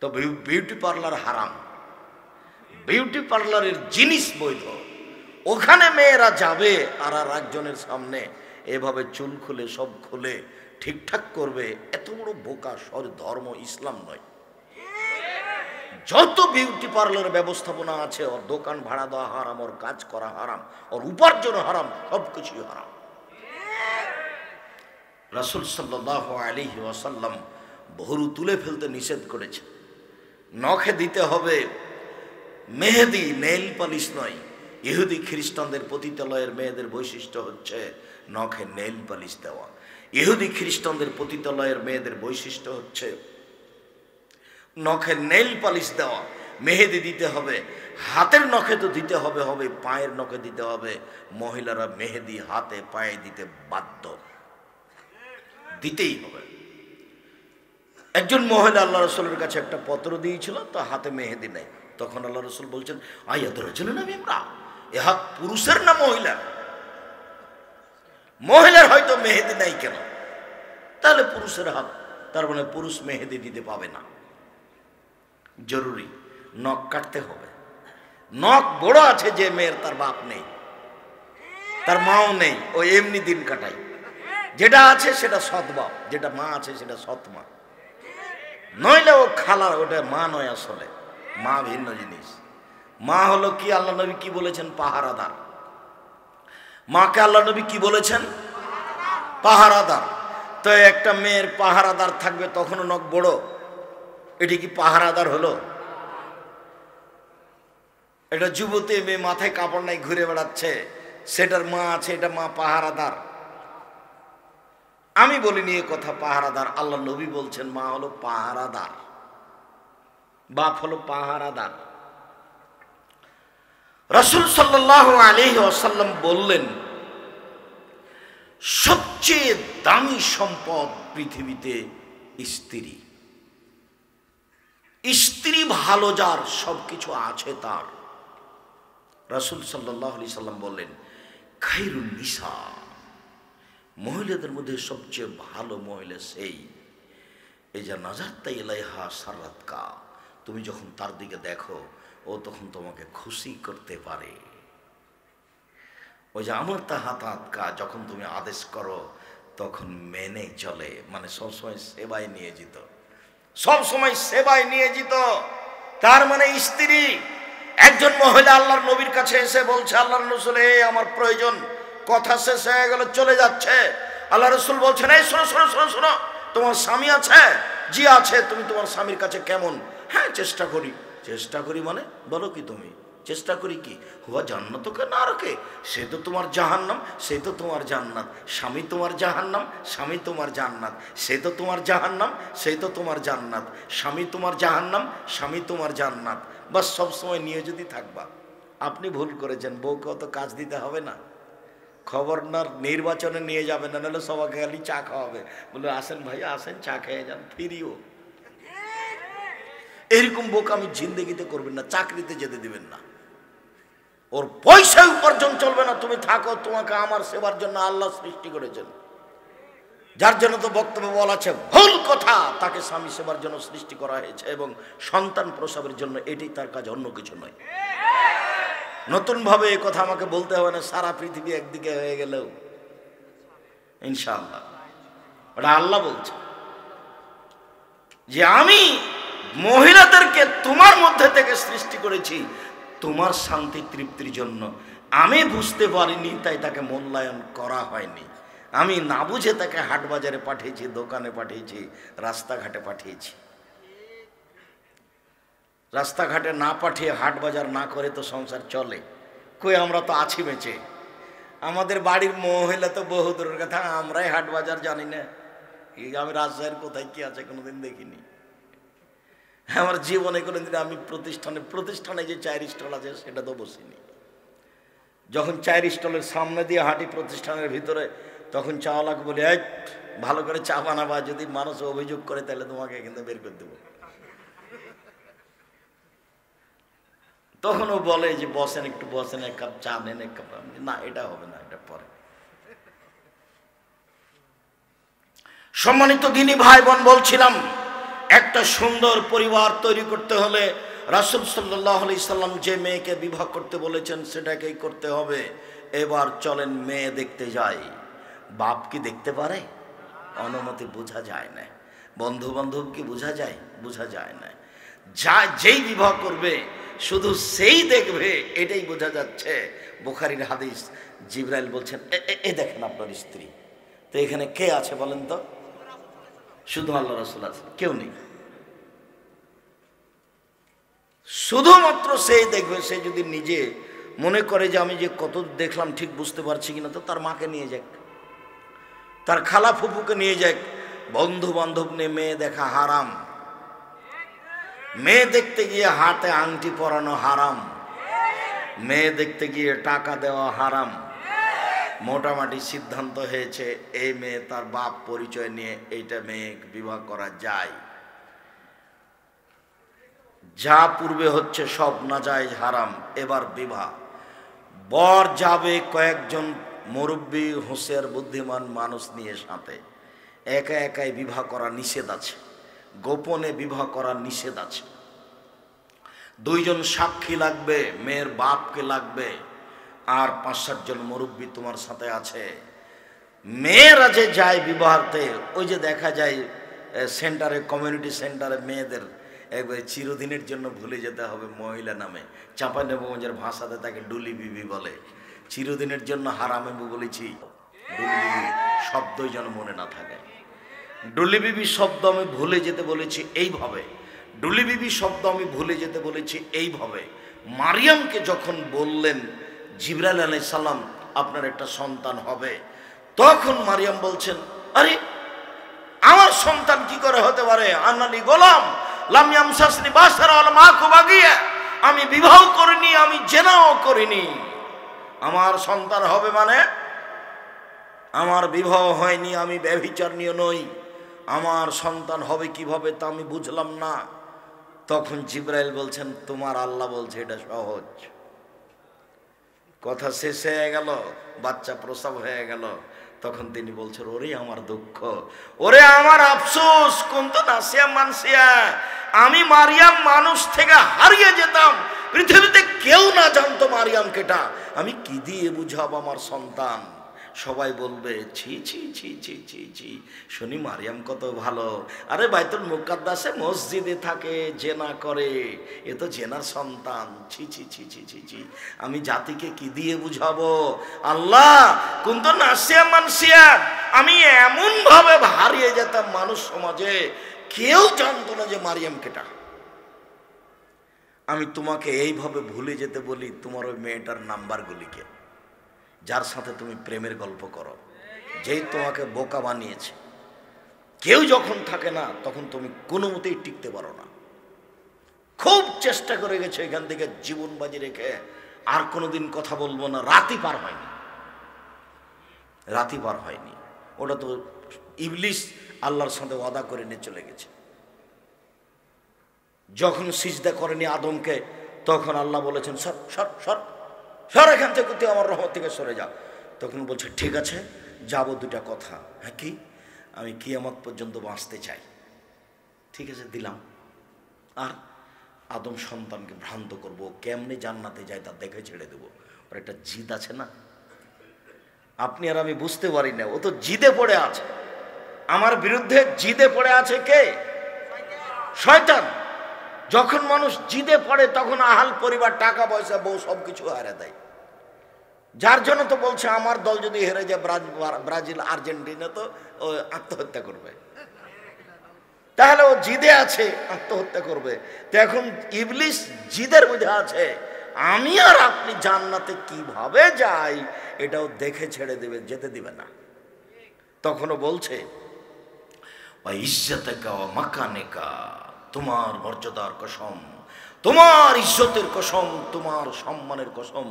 তো beauty parlour হারাম, beauty পার্লারের জিনিস বৈধ। ওখানে মেয়েরা যাবে আর একজনের সামনে এভাবে চুল খুলে সব খুলে ঠিকঠাক করবে। এত বড় বোকা ধর্ম ইসলাম নয়। যত বিউটি পার্লার ব্যবস্থাপনা আছে, ওর দোকান ভাড়া দেওয়া হারাম, ওর কাজ করা হারাম, ওর উপার্জন হারাম, সবকিছুই হারাম। রাসূল সাল্লাল্লাহু আলাইহি ওয়াসাল্লাম ভুরু তুলে ফেলতে নিষেধ করেছে। নখে দিতে হবে মেহেদি, নেইল পালিশ নয়। ইহুদি খ্রিস্টানদের পতিতালয়ের মেয়েদের বৈশিষ্ট্য হচ্ছে নখে নেইল পালিশ দেওয়া। ইহুদি খ্রিস্টানদের পতিতালয়ের মেয়েদের বৈশিষ্ট্য হচ্ছে নখে নেইল পালিশ দেওয়া। মেহেদি দিতে হবে, হাতের নখে তো দিতে হবে, পায়ের নখে দিতে হবে। মহিলারা মেহেদি হাতে পায়ে দিতে বাধ্য, দিতেই হবে। একজন মহিলা আল্লাহ রসুলের কাছে একটা পত্র দিয়েছিল, তো হাতে মেহেদি নেই। তখন আল্লাহ রসুল বলছেন, আয়াতুর রাজুলিন মিমরা, এ হাত পুরুষের না মহিলার? মহিলার হয়তো মেহেদি নাই কেন, তাহলে পুরুষের হাত, তার মানে পুরুষ মেহেদি দিতে পাবে না। জরুরি নখ কাটতে হবে। নখ বড় আছে যে মেয়ের, তার বাপ নেই, তার মাও নেই, ও এমনি দিন কাটায়। যেটা আছে সেটা সৎ বাপ, যেটা মা আছে সেটা সৎ মা, নইলে ও খালা, ওটা মা নয়। আসলে মা ভিন্ন জিনিস। মা হলো কি, আল্লাহ নবী কি বলেছেন? পাহারাদার। মাকে আল্লাহ নবী কি বলেছেন? পাহারাদার। তো একটা মেয়ের পাহারাদার থাকবে, তখনও নখ বড়, এটি কি পাহারাদার হলো? এটা যুবতী মেয়ে মাথায় কাপড় নাই ঘুরে বেড়াচ্ছে, সেটার মা আছে, এটা মা পাহারাদার। আমি বলিনি এ কথা পাহারাদার, আল্লাহ নবী বলছেন মা হলো পাহারাদার, বাপ হলো পাহারাদার। রাসূল সাল্লাল্লাহু আলাইহি ওয়াসাল্লাম বললেন, সবচেয়ে দামি সম্পদ পৃথিবীতে স্ত্রী। স্ত্রী ভালো যার, সবকিছু আছে তার। রাসূল সাল্লাল্লাহু আলাইহি সাল্লাম বললেন, খায়রুন নিসা, মহিলাদের মধ্যে সবচেয়ে ভালো মহিলা সেই এই যে নাজারতা ইলাইহা সারাতকা, তুমি যখন তার দিকে দেখো ও তখন তোমাকে খুশি করতে পারে। ওই যে আমার তাহাতাতকা, যখন তুমি আদেশ করো তখন মেনে চলে, মানে সবসময় সেবায় নিয়োজিত, সবসময় সেবায় নিয়োজিত। তার মানে স্ত্রী। একজন মহিলা আল্লাহর নবীর কাছে এসে বলছে, আল্লাহর রাসূল, আমার প্রয়োজন। কথা শেষ হয়ে গেল, চলে যাচ্ছে। আল্লাহ রাসূল বলছেন, এই শোনো শোনো শোনো শোনো, তোমার স্বামী আছে? জি আছে। তুমি তোমার স্বামীর কাছে কেমন? হ্যাঁ, চেষ্টা করি। চেষ্টা করি মানে বলো কি তুমি? চেষ্টা করি কি? হুয়া জান্নাতকে না রাখে, সে তো তোমার জাহান্নাম, সে তো তোমার জান্নাত। স্বামী তোমার জাহান্নাম, স্বামী তোমার জান্নাত। সে তো তোমার জাহান্নাম, সে তো তোমার জান্নাত। স্বামী তোমার জাহান্নাম, স্বামী তোমার জান্নাত। বাস সবসময় নিয়ে যদি থাকবা। আপনি ভুল করেছেন, বউকে অত কাজ দিতে হবে না। খবরদার নির্বাচনে নিয়ে যাবে না, নাহলে সবাইকে খালি চা খাওয়াবে, বলে আসেন ভাইয়া আসেন, চা খেয়ে যান, ফিরিও। এরকম বোকামি জিন্দেগিতে করবেন না, চাকরিতে যেতে দিবেন না। ওর পয়সা উপার্জন চলবে না, তুমি থাকো। তোমাকে আমার সেবার জন্য আল্লাহ সৃষ্টি করেছেন। যার জন্য তো বক্তব্য বলা আছে ভুল কথা, তাকে স্বামী সেবার জন্য সৃষ্টি করা হয়েছে এবং সন্তান প্রসবের জন্য, এটাই তার কাজ, অন্য কিছু নয়। নতুন ভাবে এই কথা আমাকে বলতে হবে না, সারা পৃথিবী একদিকে হয়ে গেলেও ইনশাআল্লাহ। ওটা আল্লাহ বলছে যে আমি মহিলাদেরকে তোমার মধ্যে থেকে সৃষ্টি করেছি তোমার শান্তি তৃপ্তির জন্য। আমি বুঝতে পারিনি তাই তাকে মূল্যায়ন করা হয়নি। আমি না বুঝে তাকে হাট বাজারে পাঠিয়েছি, দোকানে পাঠিয়েছি, রাস্তাঘাটে পাঠিয়েছি। রাস্তাঘাটে না পাঠিয়ে হাট বাজার না করে তো সংসার চলে কই? আমরা তো আছি বেঁচে। আমাদের বাড়ির মহিলা তো বহু দূরের কথা, আমরাই হাট বাজার জানি না। আমি রাজশাহীর কোথায় কি আছে কোনোদিন দেখিনি। আমার জীবনে কোনোদিন আমি প্রতিষ্ঠানে যে 4 স্টল আছে সেটা তো বসিনি। যখন 4 স্টলের সামনে দিয়ে হাঁটি প্রতিষ্ঠানের ভিতরে, তখন চাওয়ালাকে বলি, এই ভালো করে চা বানাবা, যদি মানুষ অভিযোগ করে তাহলে তোমাকে কিন্তু বের করে দেবো। তখন ও বলে যে বসেন, একটু বসেন, 1 কাপ চা নেন, 1 কাপ। না, এটা হবে না, এটা পরে। সম্মানিত দিনী ভাই বোন, বলছিলাম একটা সুন্দর পরিবার তৈরি করতে হলে রাসূল সাল্লাল্লাহু আলাইহি সাল্লাম যে মেয়েকে বিবাহ করতে বলেছেন সেটাকেই করতে হবে। এবার চলেন মেয়ে দেখতে যাই। বাপ কি দেখতে পারে? অনুমতি বোঝা যায় না। বন্ধু বান্ধব কি বোঝা যায়? বোঝা যায় না। যেই বিবাহ করবে শুধু সেই দেখবে, এটাই বোঝা যাচ্ছে। বুখারীর হাদিস, জিবরাইল বলছেন এ দেখেন আপনার স্ত্রী। তো এখানে কে আছে বলেন তো? শুধু আল্লাহ রাসূল আছে, কেউ নেই। শুধুমাত্র সেই দেখবে। সে যদি নিজে মনে করে যে আমি যে কত দেখলাম ঠিক বুঝতে পারছি কিনা, তো তার মাকে নিয়ে যাক, তার খালা ফুফুকে নিয়ে যাক। বন্ধু বান্ধব নিয়ে মেয়ে দেখা হারাম। মেয়ে দেখতে গিয়ে হাতে আংটি পরানো হারাম। মেয়ে দেখতে গিয়ে টাকা দেওয়া হারাম। মোটামুটি সিদ্ধান্ত হয়েছে এই মেয়ে তার বাপ পরিচয় নিয়ে এইটা মেয়ে বিবাহ করা যায়। যা পূর্বে হচ্ছে সব নাজায়েজ হারাম। এবার বিবাহ। বর যাবে কয়েকজন মুরব্বী হুঁশিয়ার বুদ্ধিমান মানুষ নিয়ে সাথে। একা একাই বিবাহ করা নিষেধ আছে, গোপনে বিবাহ করা নিষেধ আছে। দুইজন সাক্ষী লাগবে, মেয়ের বাপকে লাগবে, আর ৫-৭ জন মুরব্বী তোমার সাথে আছে। মেয়েরা যে যায় বিবাহতে, ওই যে দেখা যায় সেন্টারে, কমিউনিটি সেন্টারে মেয়েদের একবার চিরদিনের জন্য ভুলে যেতে হবে মহিলা নামে। চাঁপাইনবাবগঞ্জের ভাষাতে তাকে ডুলি বিবি বলে। চিরদিনের জন্য হারামে বলেছি, ডুলি বিবি শব্দই যেন মনে না থাকে। ডুলি বিবি শব্দ আমি ভুলে যেতে বলেছি এইভাবে। ডুলি বিবি শব্দ আমি ভুলে যেতে বলেছি এইভাবে। মারিয়ামকে যখন বললেন জিবরাইল আলাইহিস সালাম আপনার একটা সন্তান হবে, তখন মারিয়াম বলছেন আরে আমার সন্তান কি করে হতে পারে? আনালি গোলাম লাম ইয়ামসাসনি বাশারা ওয়া মা কুবাগিয়া, আমি বিবাহ করিনি, আমি জেনাও করিনি, আমার সন্তান হবে মানে আমার বিবাহ হয়নি, আমি ব্যভিচারিণী নই, আমার সন্তান হবে কিভাবে তা আমি বুঝলাম না। তখন জিবরাইল বলছেন তোমার আল্লাহ বলছে এটা সহজ। কথা শেষ হয়ে গেল, বাচ্চা প্রসব হয়ে গেল। তখন তিনি বলছেন ওরে আমার দুঃখ, ওরে আমার আফসোস, কুনতু নাসিয়া মানসিয়া, আমি মারিয়াম মানুষ থেকে হারিয়ে যেতাম, পৃথিবীতে কেউ না জানতো মারিয়াম কেটা, আমি কি দিয়ে বুঝাবো আমার সন্তান? সবাই বলবে ছি ছি ছি ছি ছি ছি, শুনি মারিয়াম কত ভালো, আরে বাইতুল মুকাদ্দাসে মসজিদে থাকে, জেনা করে, এ তো জেনার সন্তান, ছি ছি ছি ছি ছি ছি, আমি জাতিকে কি দিয়ে বুঝাবো? আল্লাহ কুনতু নাসিয়া মানসিয়া, আমি এমন ভাবে হারিয়ে যেতাম মানুষ সমাজে, কেউ জানতো না যে মারিয়াম কেটা। আমি তোমাকে এইভাবে ভুলে যেতে বলি তোমার ওই মেয়েটার নাম্বারগুলিকে, যার সাথে তুমি প্রেমের গল্প করো, যেই তোমাকে বোকা বানিয়েছে। কেউ যখন থাকে না তখন তুমি কোনো মতেই টিকতে পারো না। খুব চেষ্টা করে গেছে এখান থেকে জীবন বাজি রেখে আর কোনোদিন কথা বলবো না, রাতই পার হয়নি, রাতই পার হয়নি। ওটা তো ইবলিস আল্লাহর সাথে ওয়াদা করে নিয়ে চলে গেছে। যখন সিজদা করেনি আদমকে, তখন আল্লাহ বলেছেন সর সর সর সর এখান থেকে, তুই আমার রহমত থেকে সরে যা। তখন বলছে ঠিক আছে যাব, দুটা কথা। হ্যাঁ কি? আমি কিয়ামত পর্যন্ত বাঁচতে চাই। ঠিক আছে দিলাম। আর আদম সন্তানকে ভ্রান্ত করব, কেমনে জান্নাতে যায় তা দেখে ছেড়ে দেবো। ওর একটা জিদ আছে না, আপনি আর আমি বুঝতে পারি না, ও তো জিদে পড়ে আছে, আমার বিরুদ্ধে জিদে পড়ে আছে। কে? শয়তান। যখন মানুষ জিদে পড়ে তখন আহাল পরিবার, টাকা পয়সা, বউ সবকিছু হারিয়ে দেয়। যার জন্য তো বলছে আমার দল যদি হেরে যায় ব্রাজিল আর্জেন্টিনা, তো ও আত্মহত্যা করবে। তাহলে ও জিদে আছে, আত্মহত্যা করবে। তো এখন ইবলিস জিদের মধ্যে আছে, আমি আর আপনি জান্নাতে কিভাবে যাই এটাও দেখে ছেড়ে দেবে, যেতে দিবে না। তখনও বলছে ইজ্জতকা ওয়া মাকানিকা, তোমার মর্যাদার কসম, তোমার ইজ্জতের কসম, তোমার সম্মানের কসম,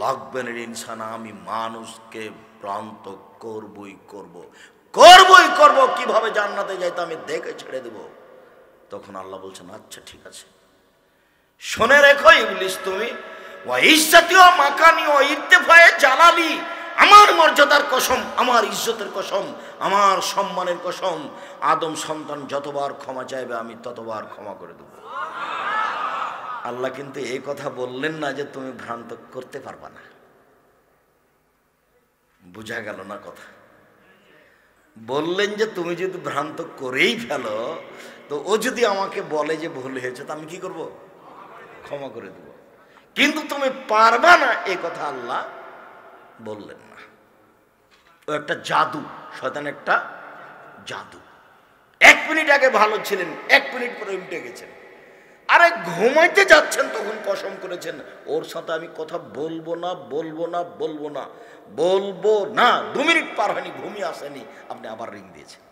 লাগবে না ইনসানা, আমি মানুষকে ভ্রান্ত করবই করব, করবই করব, কিভাবে জান্নাতে যাই তা আমি দেখে ছেড়ে দেব। তখন আল্লাহ বলছেন আচ্ছা ঠিক আছে, শুনে রেখো ইবলিস, তুমি ওয়া ইজ্জতি ওয়া মাকানি ওয়া ইরতিফায়ে জালালি আমার মর্যাদার কসম, আমার ইজ্জতের কসম, আমার সম্মানের কসম, আদম সন্তান যতবার ক্ষমা চাইবে আমি ততবার ক্ষমা করে দেব। আল্লাহ কিন্তু এই কথা বললেন না যে তুমি ভ্রান্ত করতে পারবা না। বোঝা গেল না কথা? বললেন যে তুমি যদি ভ্রান্ত করেই ফেলো, তো ও যদি আমাকে বলে যে ভুল হয়েছে, তো আমি কি করব? ক্ষমা করে দেব। কিন্তু তুমি পারবা না, এই কথা আল্লাহ বললেন না। ও একটা জাদু, শয়তান একটা জাদু। 1 মিনিট আগে ভালো ছিলেন, 1 মিনিট পরে উল্টে গেছেন। আরে ঘুমাইতে যাচ্ছেন তখন কসম করেছেন ওর সাথে আমি কথা বলবো না, বলবো না, বলবো না, বলবো না। 2 মিনিট পার হয়নি, ঘুমিয়ে আসেনি, আপনি আবার রিং দিয়েছেন।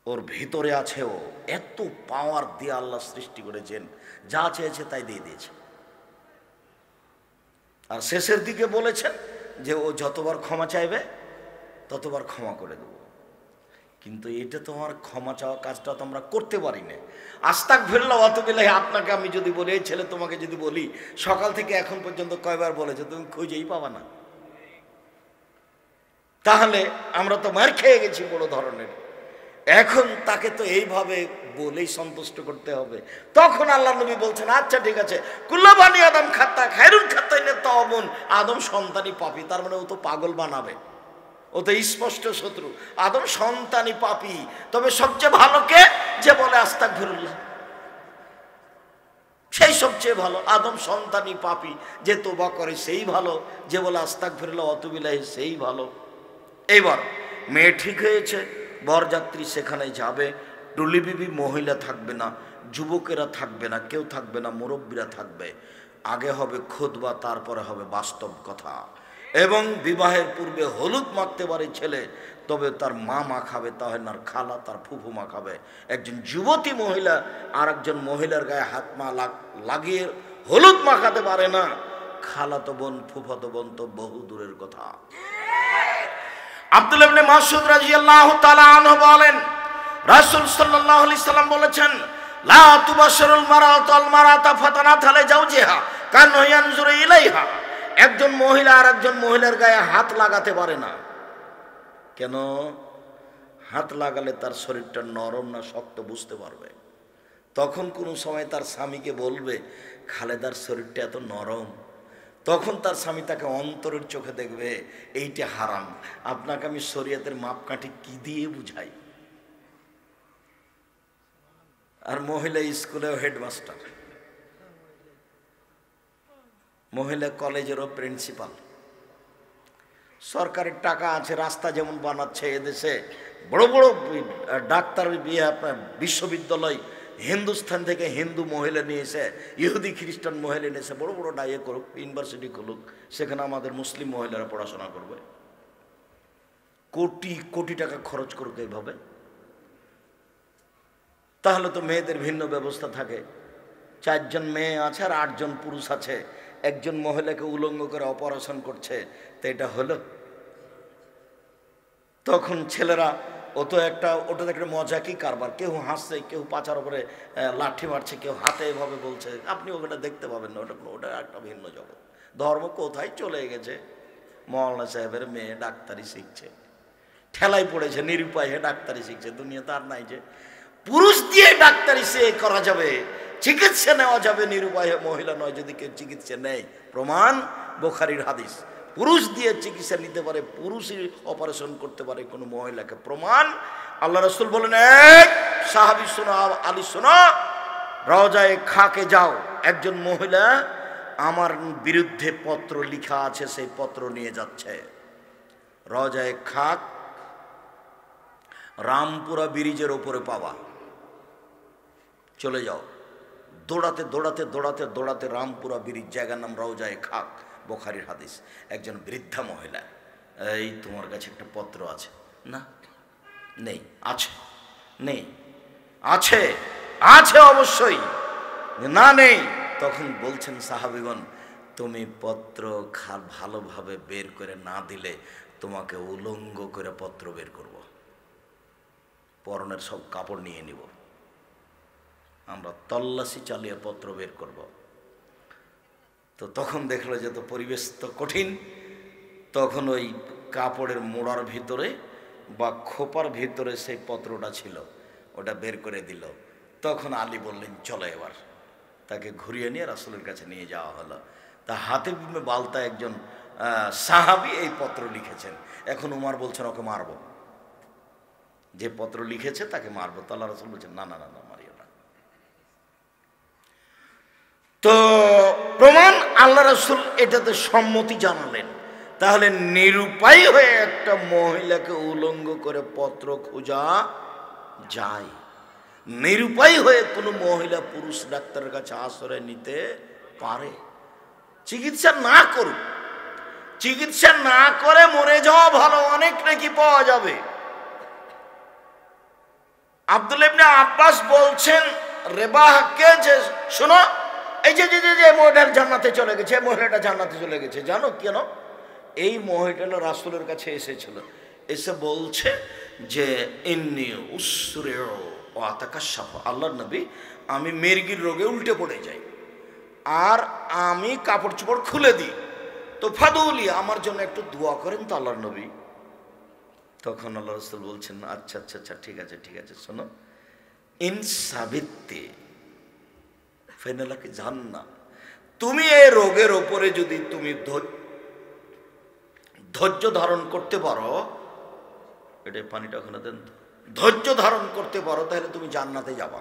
ওর ভিতরে আছে, ও এত পাওয়ার দিয়ে আল্লাহ সৃষ্টি করেছেন, যা চেয়েছে তাই দিয়ে দিয়েছে। আর শেষের দিকে বলেছেন যে ও যতবার ক্ষমা চাইবে ততবার ক্ষমা করে দেব। কিন্তু এটা তোমার ক্ষমা চাওয়া কাজটা তো আমরা করতে পারি না। আস্তাগফিরুল্লাহ ওয়া আতুবু ইলাইহি, আপনাকে আমি যদি বলি, এই ছেলে তোমাকে যদি বলি সকাল থেকে এখন পর্যন্ত কয়বার বলেছে, তুমি খুঁজেই পাবা না। তাহলে আমরা তো মার খেয়ে গেছি বড় ধরনের। এখন তাকে তো এইভাবে বলেই সন্তুষ্ট করতে হবে। তখন আল্লাহ নবী বলছেন আচ্ছা ঠিক আছে, কুল্লু বানি আদম খাত্তা খায়রুল খাত্তাইন তাওয়াবুন, আদম সন্তানই পাপী। তার মানে ও তো পাগল বানাবে, ও তো স্পষ্ট শত্রু। আদম সন্তানই পাপী, তবে সবচেয়ে ভালো কে? যে বলে আস্তাগফিরুল্লাহ, সেই সবচেয়ে ভালো। আদম সন্তানই পাপী, যে তোবা করে সেই ভালো, যে বলে আস্তাগফিরুল্লাহ ওয়া আতুবু ইলাইহি সেই ভালো। এইবার মেয়ে ঠিক হয়েছে, বরযাত্রী সেখানে যাবে, টুলি বিবি মহিলা থাকবে না, যুবকেরা থাকবে না, কেউ থাকবে না, মুরব্বীরা থাকবে। আগে হবে খুতবা, তারপরে হবে বাস্তব কথা। এবং বিবাহের পূর্বে হলুদ মাখতে পারে ছেলে, তবে তার মা মাখাবে, তাহলে না খালা, তার ফুফু মাখাবে। একজন যুবতী মহিলা আর একজন মহিলার গায়ে হাত মা লাগিয়ে হলুদ মাখাতে পারে না। খালাতো বোন, ফুফাতো বোন তো বহু দূরের কথা। আব্দুল্লাহ ইবনে মাসউদ রাদিয়াল্লাহু তাআলা আনহু বলেন, রাসূল সাল্লাল্লাহু আলাইহি সাল্লাম বলেছেন, লা তুবাশশিরুল মারাতাল মারাতা ফাতানাত আলা জাওজিহা কান্না ইয়ানজুরু ইলাইহা। একজন মহিলা আর একজন মহিলার গায়ে হাত লাগাতে পারে না। কেন? হাত লাগালে তার শরীরটা নরম না শক্ত বুঝতে পারবে। তখন কোনো সময় তার স্বামীকে বলবে খালেদার শরীরটা এত নরম, তখন তার স্বামী তাকে অন্তরের চোখে দেখবে, এইটা হারাম। আপনাকে আমি শরীয়তের মাপকাঠি কি দিয়ে বুঝাই? আর মহিলা স্কুলেও হেডমাস্টার, মহিলা কলেজেরও প্রিন্সিপাল, সরকারের টাকা আছে, রাস্তা যেমন বানাচ্ছে এদেশে, বড় বড় ডাক্তার, বিশ্ববিদ্যালয় হিন্দুস্থান থেকে হিন্দু মহিলা নিয়েছে, ইহুদি খ্রিস্টান মহিলা নিয়েছে, বড় বড় ডাইয়ে করুক, ইউনিভার্সিটি খুলুক, সেখানে আমাদের মুসলিম মহিলারা পড়াশোনা করবে। কোটি কোটি টাকা খরচ করুক এইভাবে। তাহলে তো মেয়েদের ভিন্ন ব্যবস্থা থাকে। 4 জন মেয়ে আছে আর 8 জন পুরুষ আছে, একজন মহিলাকে উলঙ্গ করে অপারেশন করছে, তো এটা হলো? তখন ছেলেরা ওটা একটা মজা কি কারবার, কেউ হাসছে, কেউ পাছার উপরে লাঠি মারছে, কেউ হাতে এভাবে বলছে, আপনি ওটা দেখতে পাবেন না। ওটা একটা ভিন্ন জগৎ। ধর্ম কোথায় চলে গেছে? মওলানা সাহেবের মেয়ে ডাক্তারি শিখছে, ঠেলায় পড়েছে, নিরুপায় হয়ে ডাক্তারি শিখছে। দুনিয়া তার নাই যে পুরুষ দিয়ে ডাক্তারি সে করা যাবে, চিকিৎসা নেওয়া যাবে, নিরুপায় মহিলা নয় যদি কেউ চিকিৎসা নেয়। প্রমাণ বুখারীর হাদিস, পুরুষ দিয়ে চিকিৎসা নিতে পারে, পুরুষই অপারেশন করতে পারে কোনো মহিলাকে। প্রমাণ আল্লাহ রাসূল বলেন, এক সাহাবী শোনো, আলী শোনো, রওজায়ে খাকে যাও, একজন মহিলা আমার বিরুদ্ধে পত্র লেখা আছে, সেই পত্র নিয়ে যাচ্ছে। রওজায়ে খাক রামপুরা ব্রিজের ওপরে পাবা, চলে যাও। দৌড়াতে দৌড়াতে দৌড়াতে দৌড়াতে রামপুরা ব্রিজ, জায়গার নাম রওজায়ে খাক, বুখারীর হাদিস। একজন বৃদ্ধা মহিলা, এই তোমার কাছে একটা পত্র আছে? না, নেই। আছে? নেই। আছে? আছে অবশ্যই। না, নেই। তখন বলছেন সাহাবীগণ, তুমি পত্র ভালোভাবে বের করে না দিলে তোমাকে উলঙ্গ করে পত্র বের করব, পরনের সব কাপড় নিয়ে নিব, আমরা তল্লাশি চালিয়ে পত্র বের করব। তো তখন দেখলো যে তো পরিবেশ তো কঠিন, তখন ওই কাপড়ের মোড়ার ভিতরে বা খোপার ভিতরে সেই পত্রটা ছিল, ওটা বের করে দিল। তখন আলী বললেন চলো এবার, তাকে ঘুরিয়ে নিয়ে রাসূলের কাছে নিয়ে যাওয়া হলো। তা হাতিব ইবনে বালতা একজন সাহাবী এই পত্র লিখেছেন। এখন উমার বলছেন ওকে মারবো, যে পত্র লিখেছে তাকে মারবো। তো আল্লাহ রাসূল বলছেন না না না না, মারিও না। তো প্রমাণ আল্লাহ রাসূল এটাতে সম্মতি জানালেন। তাহলে নিরুপায় হয়ে একটা মহিলাকে উলঙ্গ করে পত্র খোঁজা যায়, নিরুপায় হয়ে কোনো মহিলা পুরুষ ডাক্তারের কাছে আশ্রয় নিতে পারে। চিকিৎসা না করুক, চিকিৎসা না করে মরে যাওয়া ভালো, অনেক নাকি পাওয়া যাবে। আব্দুল্লাহ ইবনে আব্বাস বলছেন রেবাহকে যে শোনো, এই যে যে যে মহিলাটা জান্নাতে চলে গেছে, মহিলাটা জান্নাতে চলে গেছে, জানো কেন? এই মহিলাটা রাসূলের কাছে এসেছিল, এসে বলছে যে ইন্নী উসরিউ ওয়া আতাকাশাফু, আল্লাহর নবী আমি মির্গির রোগে উল্টে পড়ে যাই আর আমি কাপড় চোপড় খুলে দিই, তো ফাদুলি আমার জন্য একটু দোয়া করেন তো আল্লাহর নবী। তখন আল্লাহ রাসূল বলছেন আচ্ছা আচ্ছা আচ্ছা ঠিক আছে ঠিক আছে, শোনো, ইনসাবিতে ফেনালাকে জান্নাত, তুমি এই রোগের ওপরে যদি তুমি ধৈর্য ধারণ করতে পারো, এটা পানিটা ওখানে দেন তো, ধৈর্য ধারণ করতে পারো, তাহলে তুমি জান্নাতে যাবা।